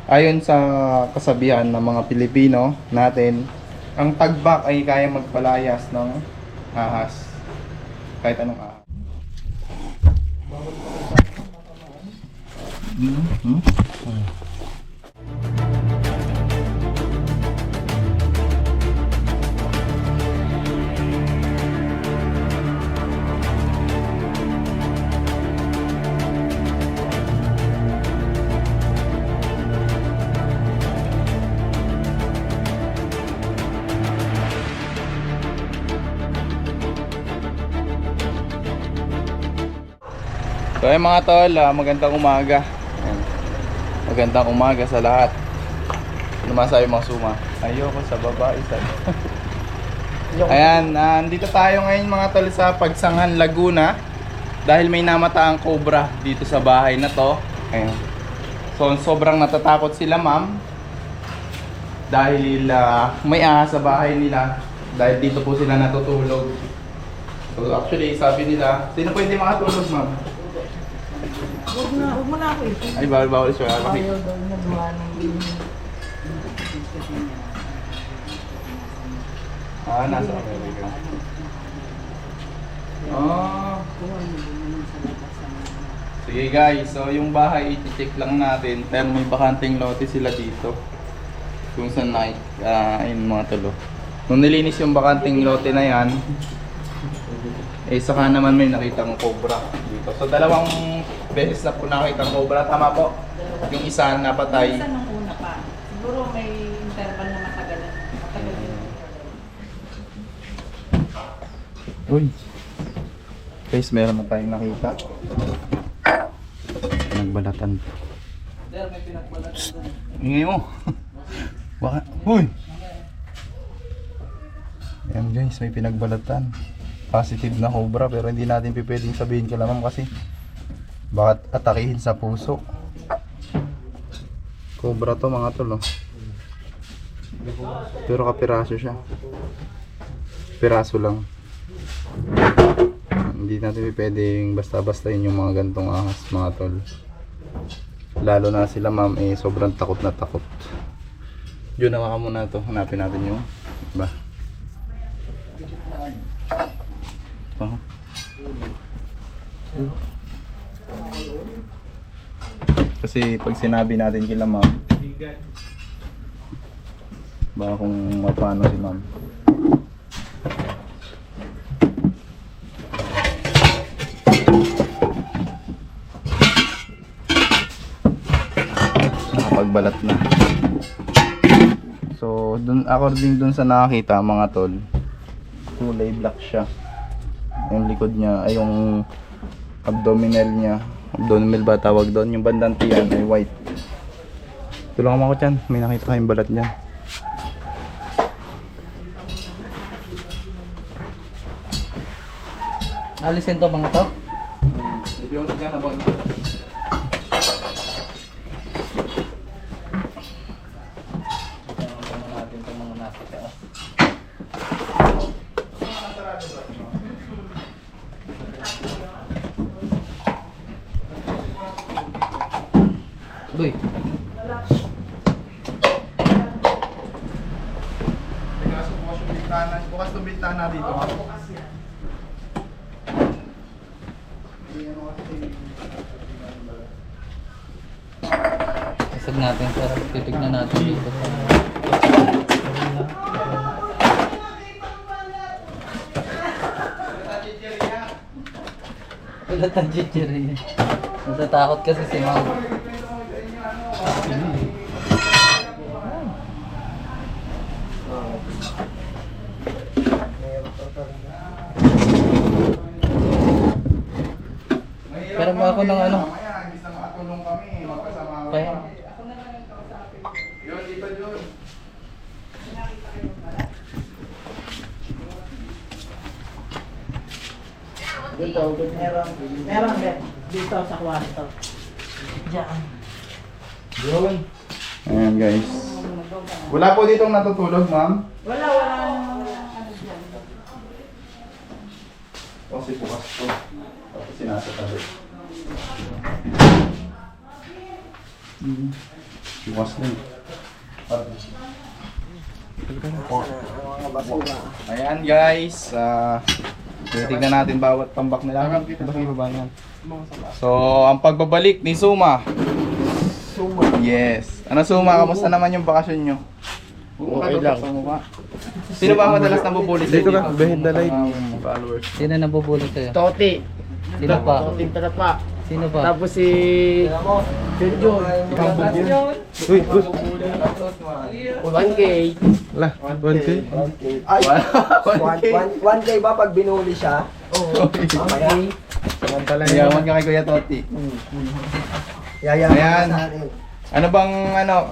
Ayon sa kasabihan ng mga Pilipino natin, ang tagbak ay kaya magpalayas ng ahas. Kahit anong ahas. So ayun mga tol, magandang umaga. Ayan. Magandang umaga sa lahat. Ano masabi mga suma? Ayoko sa baba isa. Ayan, andito tayo ngayon mga tol sa Pagsanghan, Laguna. Dahil may namataang cobra dito sa bahay na to. Ayan. So sobrang natatakot sila ma'am. Dahil may ahas sa bahay nila. Dahil dito po sila natutulog. So actually sabi nila, sino pwede makatulog ma'am? Huwag mo na ako ito. Ay, bawal siya. Ayaw daw nagawa ng Nasa Amerika. Sige guys, so yung bahay i-check lang natin. Pero may bakanting lote sila dito. Kung saan ayun mga tulo. Nung nilinis yung bakanting lote na yan, saka naman may nakitang cobra dito. So dalawang beses na po nakitang cobra. Tama po? Yung isa napatay. Isa nung una pa. Siguro may interval na matagal din. Uy. Guys, meron na tayong nakita. Pinagbalatan. Psst. Ingay mo. Baka. Uy. Ayan guys, may pinagbalatan. Positive na cobra pero hindi natin pwedeng sabihin kay ma'am kasi bakit atakihin sa puso. Cobra to mga tol, oh. Pero kapiraso siya. Piraso lang. Hindi natin pwedeng basta-bastahin yung mga gantong ahas mga tol. Lalo na sila ma'am sobrang takot na takot. Yun, nawa ka muna to. Hanapin natin yung iba. Kasi pag sinabi natin kila ma'am, baka kung mapano si ma'am. Nakapagbalat na. So dun, according dun sa nakakita mga tol, kulay black siya. Yung likod niya ay yung abdominal niya. Abdominal ba tawag doon? Yung bandang tiyan ay white. Tulungan mo ako dyan. May nakita kayong balat niya. Alisin to mga to? Hindi yung siya na bang natin itong mga nakita. Uy. Bukas yung bintana dito. Isag natin sir. Titignan natin dito. Wala tayong chichiri. Natatakot kasi si ma'am. Pero ba ako ng ano? Imbis na makatulong kami, magkasama kami. Kaya, Yun, dito yun. dito, meron din. Dito sa kwarto. Diyan. Yun. Ayan guys. Wala po ditong natutulog ma'am. Wala ano dyan. Kasi bukas to. Tapos sinasatabi. Bukas din. Ayan guys, titignan natin bawat tambak nila. So, ang pagbabalik ni Suma. Yes. Ano Suma, kamusta naman yung bakasyon nyo? Okay lang. Sino ba ang madalas nabubuli sa Dito ka, dito? behind the light. Followers. Sino nabubulot sa'yo? Toti. Sino pa? Toting Tarapa. Sino pa? Tapos si Junjun. Uy, 1K. Lah, 1K? Ay, 1K. 1K ba pag binuli siya? Okay. Okay. Yaman ka kay Kuya Toti. Yayaman Ayan. sa akin. Ano bang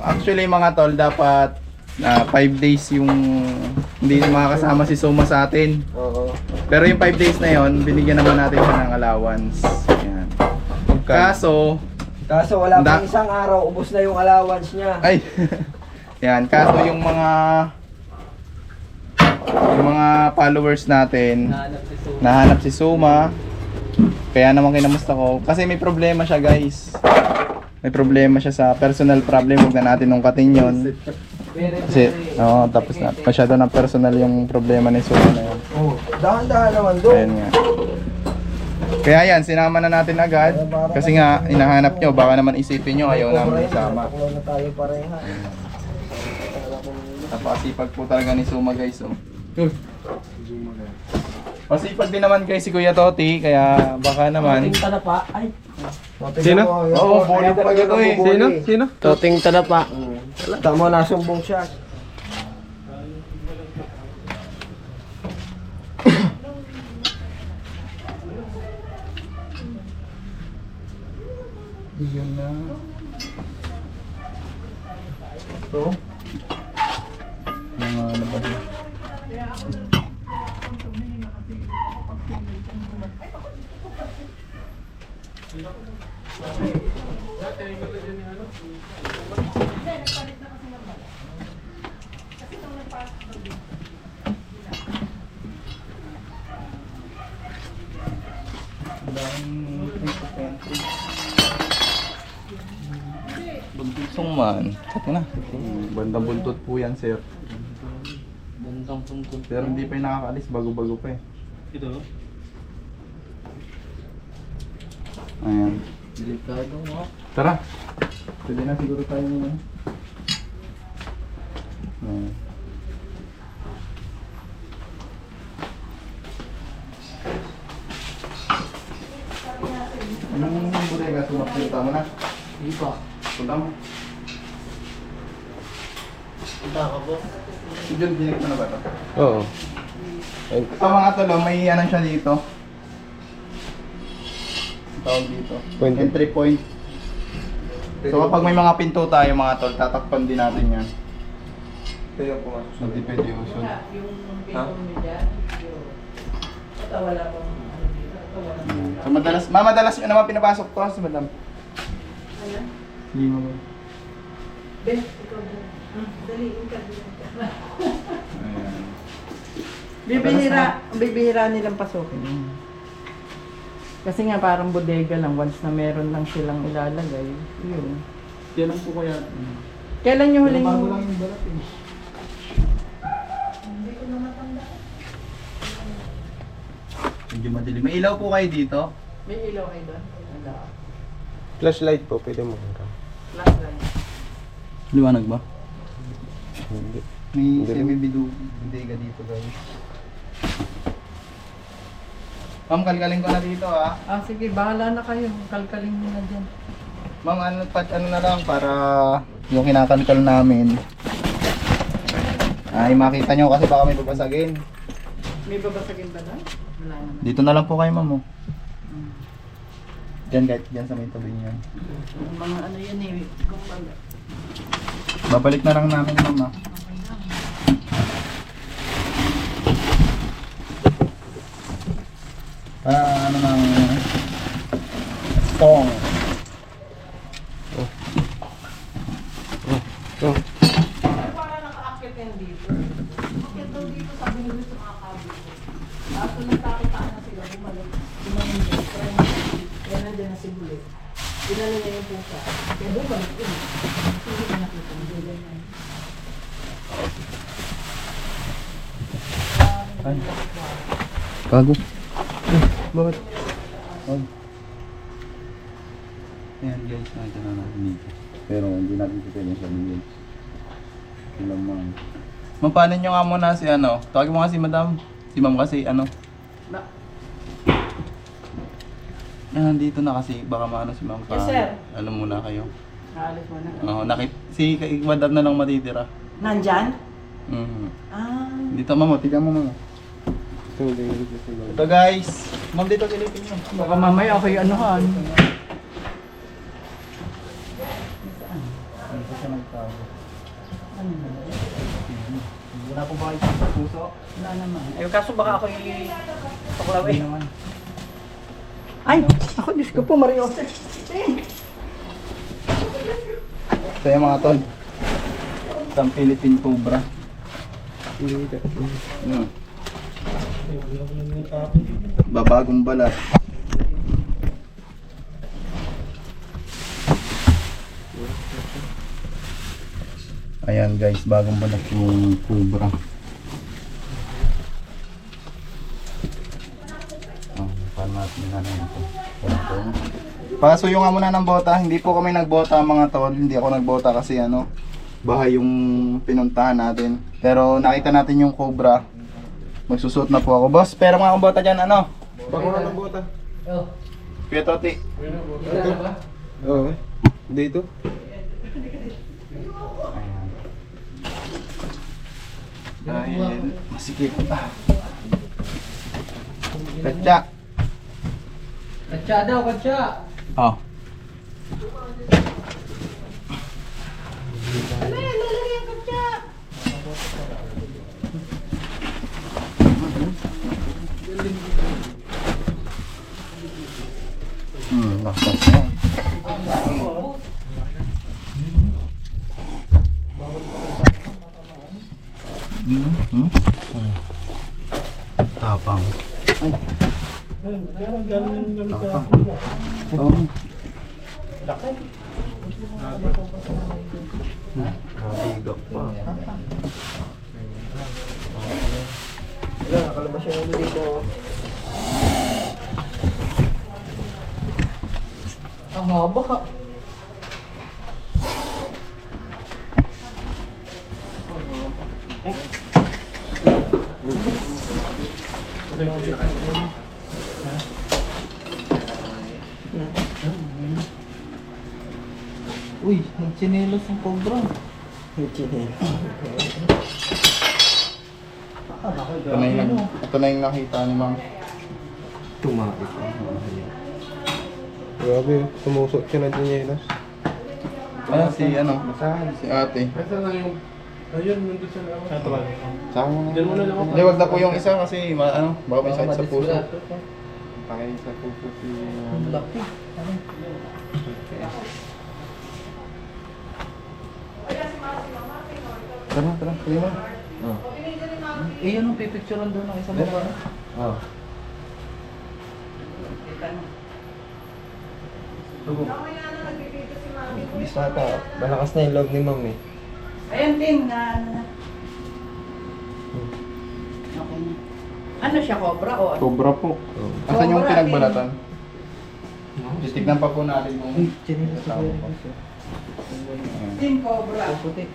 actually mga tol, dapat 5 days yung hindi makakasama si Suma sa atin. Oo. Pero yung 5 days na yon, binigyan naman natin siya ng allowance. Ayan. Kaso, Kaso wala Da- pang isang araw, ubos na yung allowance niya. ay, yan, kaso yung mga followers natin, nahanap si Suma. Kaya naman kinamusta ko. Kasi may problema siya guys. May problema siya sa personal problem. Huwag na natin nungkatin yun. Kasi, tapos na. Masyado na personal yung problema ni Suma na yun. Oh, dahan-dahan naman doon. Ayan nga. Kaya yan, sinama na natin agad. Kasi nga, hinahanap nyo. Baka naman isipin nyo, ayaw namin isama. Taklo na tayo pareha. Napakasipag po talaga ni Suma guys. Oh. Masipag din naman guys si Kuya Toti. Kaya baka naman. Tingta na pa. Ay, Sino? Oo, bully talaga to eh. Sino? Sino? Toting Tarapa. Tama, nasumbong siya. Yun na. Ito. Mga ano ba yun? Buntusong man. Kat na. Bandang buntot po yan, sir. Bundang puntun. Pero hindi pa yung nakakaalis. Bago-bago pa eh. Ito? Ayan. Delikado mo. Tara. Pwede na siguro tayo muna. Ayan. Anong bodega? Sumakita mo na? Hindi pa. Punta mo. Punta ka po. Si John, dinig mo na ba ito? Oo. Sa mga tolo, may ano siya dito. Tawag dito. Point. Entry point. So kapag may mga pinto tayo mga tol, tatakpan din natin yan. Kaya po. Hindi pwede usun. wala. Yung pinong nyo dyan. Ito wala pang ano dito. Ito wala pang. So madalas yun naman pinapasok to si madam. Ayan. Hindi mo ba? Ben, ikaw dyan. Dali, interview ka. Ayan. Bibihira nilang pasukin. Kasi nga parang bodega lang, once na meron lang silang ilalagay, yun. Yan lang po kaya. Kailan nyo huling... Bago lang yung balat eh. Medyo madilim. May ilaw po kayo dito? May ilaw kayo doon? Wala. Flashlight po, pwede mo. Last line. Liwanag ba? Hindi. May Hindi. semi-bodega dito guys. Ma'am, kalkalin ko na dito ah. Ah, sige, bahala na kayo. Kalkalin mo na dyan. Ma'am, ano na lang para yung kinakalkal namin ay makita nyo kasi baka may babasagin. May babasagin ba doon? Wala naman. Dito na lang po kayo ma'am. Oh. Diyan guys, diyan sa may tabi niyan. Yung mga ano yan eh, kumbaga. Babalik na lang namin ma'am ah. Ano nang pong. Oh. Para naka-akit yan dito. Akit daw dito, sabi nila sa mga kabit. Tapos nagkakitaan na sila, bumalik. Bumalik din. Kaya nandiyan na si Bulit. Dinala niya yung pusa. Kaya bumalik din. Hindi na Ay. Bago. Bakit? Ayan guys, nakita na natin dito. Pero hindi natin pwedeng sabihin. Ilang mga. Mapanin nyo nga muna si ano. Tawagin mo nga si madam. Si ma'am kasi ano. Nandito na kasi. Baka maano si ma'am pa. Yes, sir. Ano muna kayo. Naalis mo na. Oo, si madam na lang matitira. Nandyan? Mhm. Ah. Dito ma'am, tignan mo ma'am. Ito guys. Ma'am dito silipin nyo. Baka mamaya ako yung anuhan. Dito siya nagtago. Wala po ba kayo sa puso? Wala naman. Eh, kaso baka ako yung paklaw Hindi eh. naman. Ay! Ako, Diyos ko po, Mariose. Ito yung mga tol. Isang Philippine Cobra. Ano? Babagong balat. Ayan guys, bagong balat yung Cobra. Paano natin na ito? Pasuyo nga muna ng bota. Hindi po kami nagbota mga tol. Hindi ako nagbota kasi ano, bahay yung pinuntahan natin. Pero nakita natin yung Cobra. Magsusuot na po ako. Boss, pero mga akong bota dyan, ano? Bako na ng bota. Kuya Toti. Oo. Dito. Dahil masikip. Katsa. Katsa daw, katsa. Oh. Lakas na. Tapang. Ay. Tapang. Oh. Nabigak pa. Wala, nakalabas yung ulo dito. Ang haba ka. Uy, nagchinelos ang Cobra. Ito na yung nakita ni Ma'am. Tumapit. Grabe, tumusok siya ng dinelas. Ayan si ano, si ate. Ayun, nandun sa labas. Sa taban. Saan mo Diyan mo na lang ako. Hindi, wag na po yung isa kasi ano, baka may sakit sa puso. Pakay sa puso si... Laki. Tara, tara, kalima. Eh, yun ang pipicturean doon ng isang babae. Oo. Bis ata. Malakas na yung loob ni ma'am eh. Ayan, Tim, na ano na. Okay na. Ano siya, cobra o ano? Cobra po. Asan yung Cobra, pinagbalatan? Titignan pa po natin kung... tao pa. Ayan. Tim, cobra. Puti.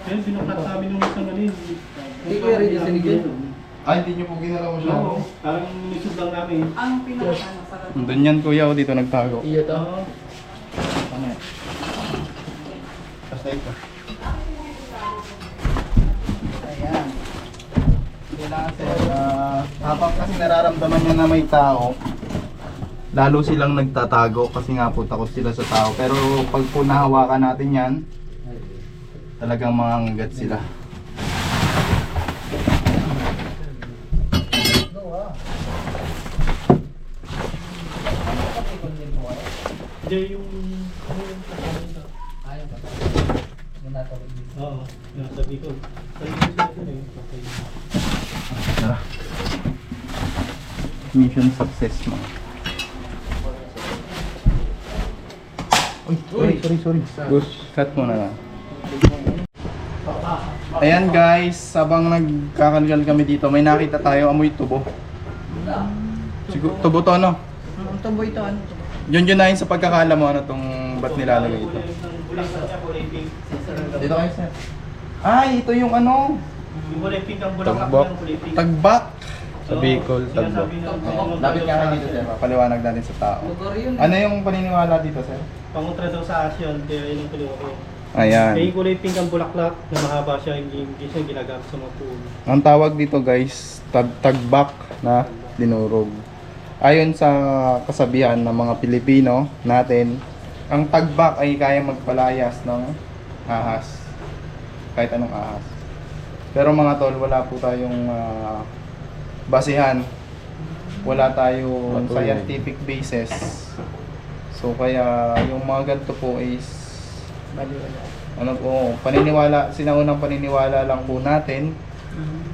Yan, sinukat namin nung isang galing. Hindi ko yung ready sa ligyan. Ay, hindi nyo po ginalaw siya. Oo, parang nisod lang namin. Ang pinaka-ano, sarap. Doon yan kuya, o dito nagtago. Iya to. Oo. Ano yan? Basta ito. Ayan. Kailangan sir, habang kasi nararamdaman niya na may tao, lalo silang nagtatago kasi nga po takot sila sa tao. Pero pag po nahawakan natin yan, talagang mangangagat sila. Hindi yung... ano yung kasama. Ayaw ba? Yung natawag dito. Oo, nasa likod. Kaya yung natin eh, patay. Tara. Mission success mo. Uy, sorry. Bus. Cut mo na lang. Ayan guys, habang nagkakalgal kami dito, may nakita tayo amoy tubo. Siguro, tubo to ano? Ang tubo ito, ano tubo? Yun na yun sa pagkakala mo, ano tong ba't nilalagay ito? Dito kayo sir. Ay, ito yung ano, Yung kulay pink ang bulaklak Tagbak. ng kulay pink. tagbak. Sa Bicol, Tagbak. Sinasabi ng Lapit ka kayo dito sir, paliwanag natin sa tao. Lugar yun. Ano yung paniniwala dito sir? Pangutra daw sa Asian, kaya yun ang kulay ko. Ayan. Kaya yung kulay pink ang bulaklak, na mahaba siya, hindi siya ginagamit sa mga puno. Ang tawag dito guys, tagbak na dinurog. Ayon sa kasabihan ng mga Pilipino natin, ang tagbak ay kaya magpalayas ng ahas. Kahit anong ahas. Pero mga tol, wala po tayong basihan. Wala tayong Matuloy. scientific basis. So kaya yung mga ganito po is ano po, paniniwala, sinaunang paniniwala lang po natin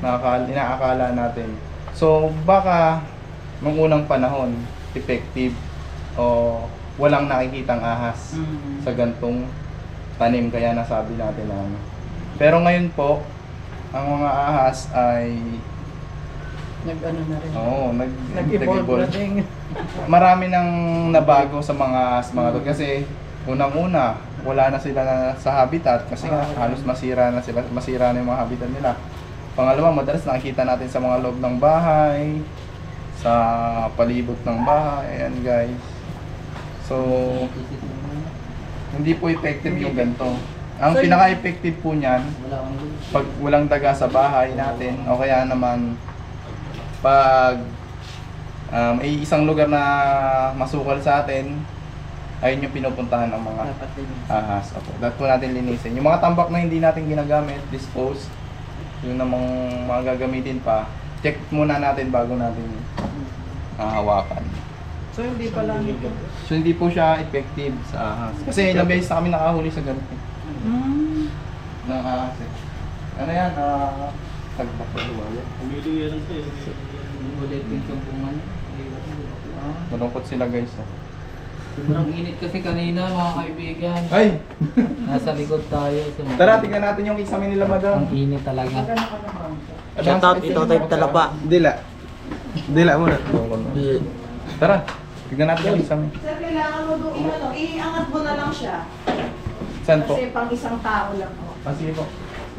na inaakala natin. So baka nung unang panahon effective o walang nakikitang ahas sa gantong tanim kaya nasabi natin na ano. Pero ngayon po ang mga ahas ay Nag-ano na rin. nag-evolve. na din. Marami nang nabago sa mga ahas mga tol kasi unang-una wala na sila sa habitat kasi nga halos masira na yung mga habitat nila. Pangalawa, madalas nakikita natin sa mga loob ng bahay, sa palibot ng bahay, ayan guys. So, hindi po effective yung ganito. Ang So, pinaka-effective po niyan, Wala kang lugar. pag walang daga sa bahay natin, o kaya naman pag may isang lugar na masukal sa atin, ayun yung pinupuntahan ng mga Dapat din. ahas. Opo, dapat po natin linisin. Yung mga tambak na hindi natin ginagamit, dispose, yung namang mga gagamitin pa, check muna natin bago natin hawakan. So hindi pala nito. So hindi po siya effective sa ahas. Kasi ilang beses na kami nakahuli sa ganito ng ahas eh. Ano yan? Tagbak na lumayo. Umili yan siya. Kulay pink yung bungan. Malungkot sila guys. Oh. Sobrang init kasi kanina mga kaibigan. Ay! Nasa likod tayo. Sa Tara, tignan natin yung kisame nila madam. Ang init talaga. Shoutout, ito tayo talapa. Dila. Dila muna. Tara, tignan natin yung kisame. Sir, kailangan mo doon iangat mo na lang siya. Saan po? Kasi pang isang tao lang po. Sige po.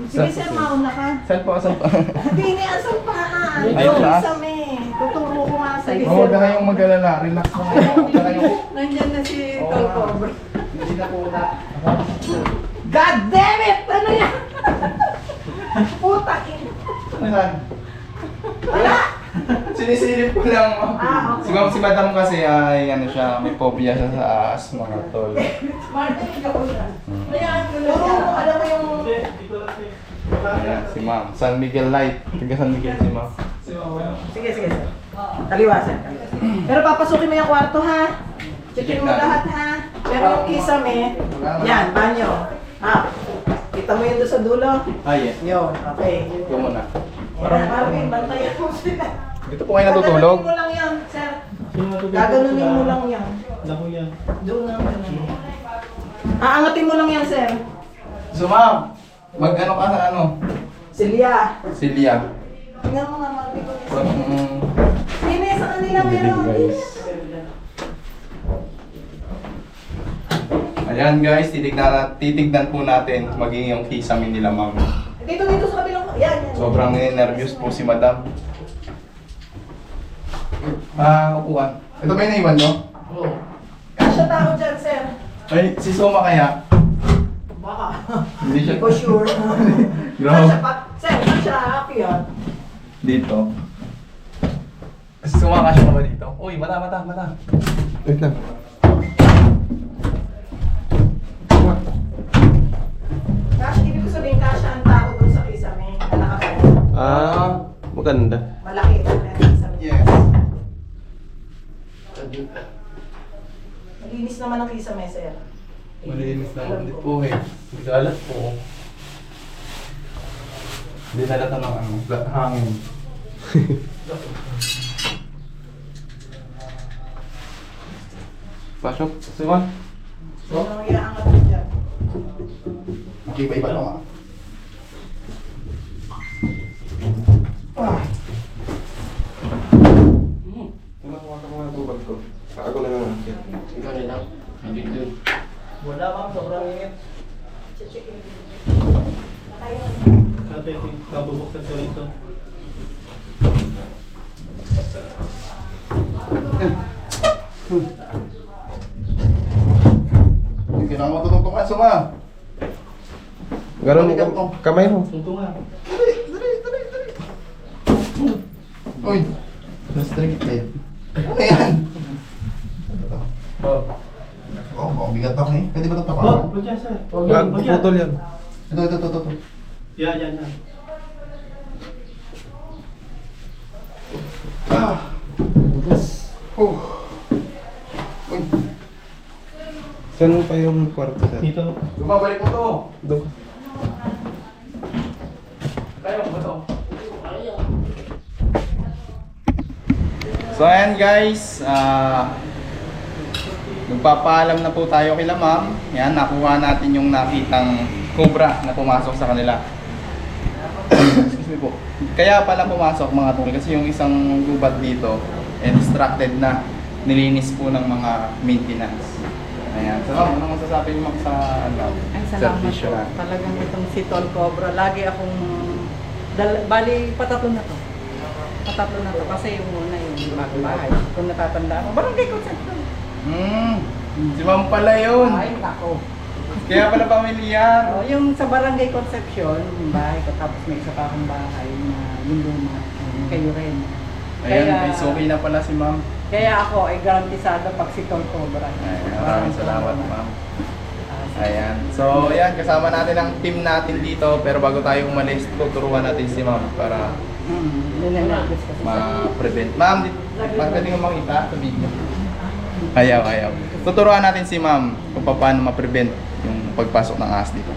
Sige sir, mauna ka. Saan po? Saan po? Hindi ni asang paan. Ay, Doon taas? sa me. Tuturo ko nga sa'yo. Huwag na kayong mag-alala. Relax na kayo. Huwag na kayong... Nandyan na si Oo Tol nga. Cobra. Hindi na po na. God damn it! Ano yan? Puta ina. Ano yan? Wala! Sinisilip ko lang. Okay. Si madam kasi ay ano siya, may phobia siya sa aas mga tol. Martin, ikaw na. Ayan, turo mo, alam mo yung... Dito lang siya. Ayan, si ma'am. San Miguel Light. Tiga San Miguel si ma'am. Sige, sige, sir. Kaliwa, sir. Pero papasukin mo yung kwarto, ha? Checkin mo lahat, ha? Pero yung kisame, yan, banyo. Ha? Kita mo yun doon sa dulo? Ah, yes. Yun, okay. Ito muna. Yan, Marvin, bantayan mo sila. Dito po kayo natutulog. Gaganunin mo lang yan, sir. Sino natutulog? Gaganunin mo lang yan. Lako yan. Doon lang, ganun. Aangatin mo lang yan, sir. So ma'am, mag-ano ka sa ano? Silya. Silya. Tingnan mo nga, Marvin. From... Sino sa kanila meron? guys. Ayan guys, titignan po natin maging yung kisame nila ma'am. Dito, dito sa kabilang. Yan, yan. Sobrang nervous po si madam. Upuan. Ito ba yung naiwan nyo? Oo. Kasya tao dyan, sir. Ay, si Soma kaya? Baka. Hindi siya. Hindi ko sure. Grabe. Kasya pa. Sir, kasya happy yan. Dito. Si Soma kasya ka ba dito? Uy, mata. Wait lang. Kasya, ibig ko sabihin, kasya ang tao doon sa kisame. Na nakakaya. Maganda. Malaki ito na yung kisame. Yes. Malinis naman ang kisame, sir. Malinis na ulit po eh. Galat po. Hindi nalata ng ano, hangin. Pasok, Suma. So, anong iaangat mo dyan? Iba-iba lang ah. Wala ma'am, sobrang init. Ate, kabubuksan ko rito. Yung kailangan mo tutong tumaso ma. Ganon Balikan mo. kamay mo. Tunto nga. Uy! Restricted. Ano yan? Oh. Oh, bigat ako eh. Pwede ba ito Oh, tapakan? pagyan sir. Wag, putol yan. Ito. Yan. Ah! Oh! Uy! Saan pa yung kwarto sir? Dito. Bumabalik mo to! Doon. Tayo mo to. So ayan guys, magpapaalam na po tayo kila ma'am. Yan, nakuha natin yung nakitang cobra na pumasok sa kanila. Excuse me po. Kaya pala pumasok mga tol kasi yung isang gubat dito distracted na, nilinis po ng mga maintenance. Ayan. So ma'am, anong masasabi niyo ma'am sa Ay, salamat servisyo po. na? Talagang itong si Tol Cobra, lagi akong, bali, patatlo na to. Patatlo na to. Kasi yung una yung bagong bahay. Kung natatanda ko, barangay Concepcion. Si ma'am pala yun. Ay, nako. Kaya pala pamilyar. Oh, yung sa barangay Concepcion, yung bahay ko, tapos may isa pa akong bahay na yung luma. Kayo rin. Ayan, so okay na pala si ma'am. Kaya ako ay garantisado pag si Tol Cobra. Ay, maraming salamat ma'am. Ayan. So, ayan, kasama natin ang team natin dito. Pero bago tayo umalis, tuturuan natin si ma'am para Ninenervous kasi siya. ma-prevent. Ma'am, pwede ko makita sa video. Ayaw. Tuturuan natin si ma'am kung paano ma-prevent yung pagpasok ng ahas dito.